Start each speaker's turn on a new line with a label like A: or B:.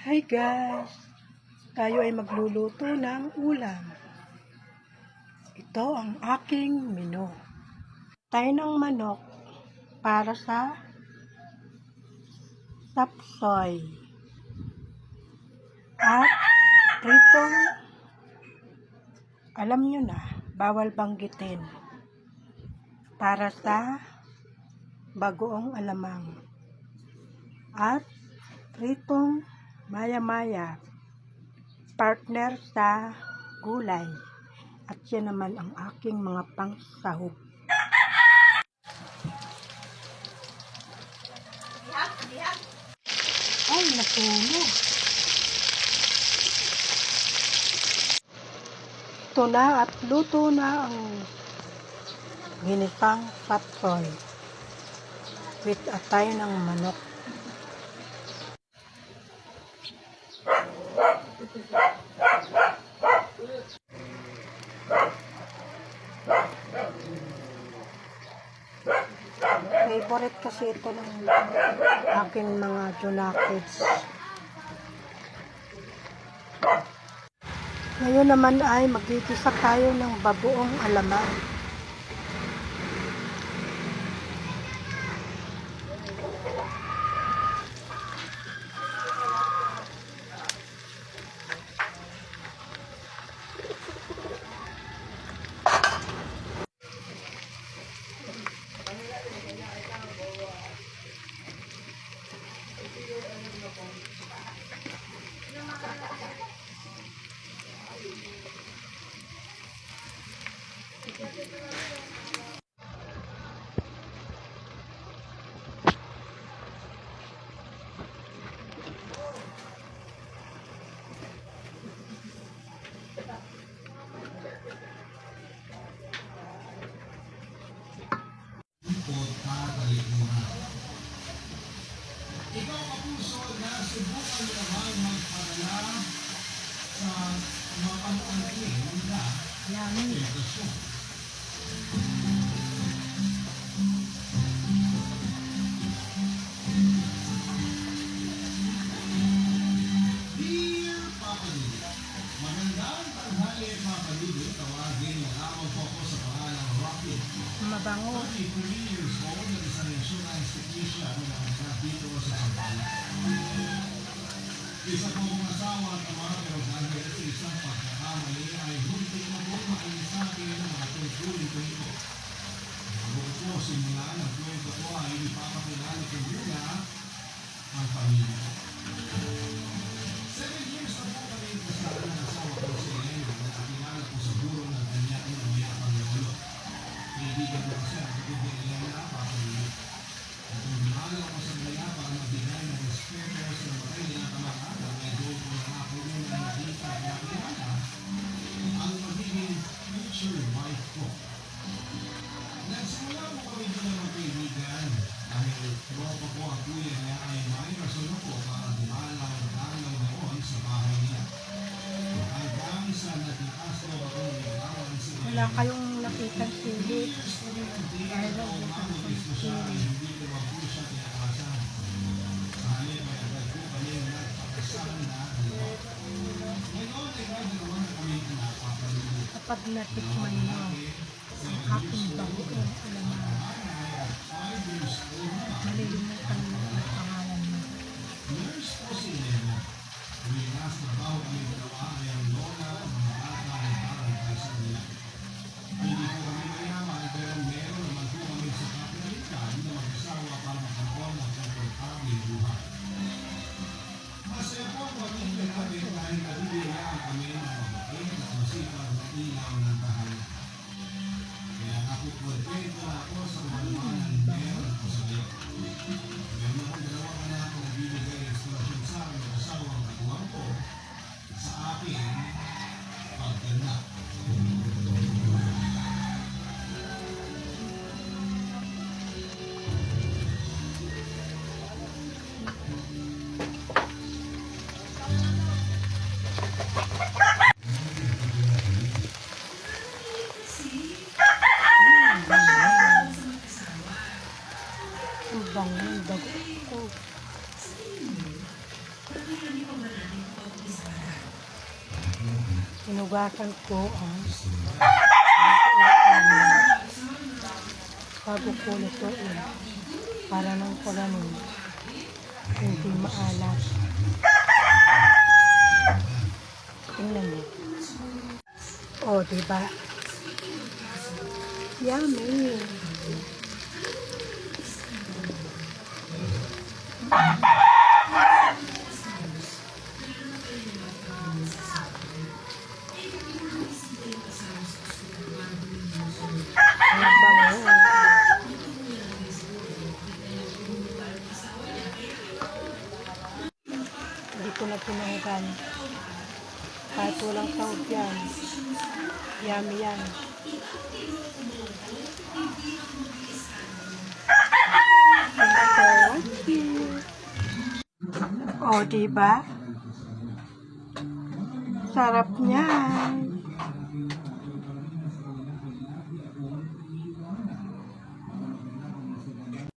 A: Hi guys! Tayo ay magluluto ng ulam. Ito ang aking menu. Tayo ng manok para sa sapsoy. At pritong, alam nyo na, bawal banggitin. Para sa bagoong alamang. At pritong maya-maya, partner sa gulay. At yan naman ang aking mga pangsahog. Ay, nasunog. Ito na at luto na ang ginisang sapsoy with atay ng manok. Favorite kasi ito ng aking mga junakis. Ngayon naman ay magigisa tayo ng bagoong alamang.
B: Ikaw kapuso na subukan naman magpadala sa mga pang-angkin na edukasyon. Dear Papa Lili, magandang tanghali Papa Lili, tawagin mo lamang po ako sa pangalang Rocky.
A: Mabango.
B: 33 years old at isang insurance technician na nakakat dito sa Sambala. Isa po kong asawa at ama pero dahil sa isang pagkakamali ay hindi na po makinisaki ng mga tungkulin ko ito. Bago po simula ng kwento ko ay ipapakilala ko muna ang pamilya. 7 years na po kami kasama ng asawa ko si Elena na nakilala ko sa buro ng kanya ng mayapang lolo. Kaibigan mo kasi ang kapitid ni Elena, papalilit. At kung dinala ako sa kanya para magbigay ng respeto sa matay nilang kamag-anak, ay doon ko na ako muna nakita at nakilala ang magiging future wife ko. Nagsimula mo kami din ng kaibigan dahil tropa ko ang kuya niya ay may rason ko para dumalaw noon sa bahay niya. Hanggang sa nagkakaso ako ng ilawan sa iyo.
A: Wala kayong nakitang sili. Dahil lang yung sili.
B: Hindi ko po siya tinakasan. Sa halip ay agad ko kami nagpakasahan na dalawa. Ngayon ay nagdalawa na kami napapalilit.
A: Kapag natikman mo ang aking bagoong alamang, malilimutan mo ang pangalan mo.
B: Nurse po si Elena. Tuwing nasa trabaho kami dalawa ay ang lola at mga bata ay parang kaysa nila. Hindi po kami mayaman pero meron naman po kami sa kapitalitan na mag-asawa para makakuha ng komportable buhay. Masaya po ang pamilya namin dahil nabibigyan kami ng mabait at masipag na ilaw ng tahanan. Kaya ako po na ako sa kamaluan ng meron ko sa iyo. Meron akong dalawang anak na nagbibigay sa
A: Inugasan ko ang bago ko lutuin para nang paganon hindi maalat. Tingnan mo. O, diba? Yummy! Ang bango. Hindi ko na pinuhugan. Kahit walang sahog yan. Yummy yan. Thanks for watching. O, diba? Sarap niyan.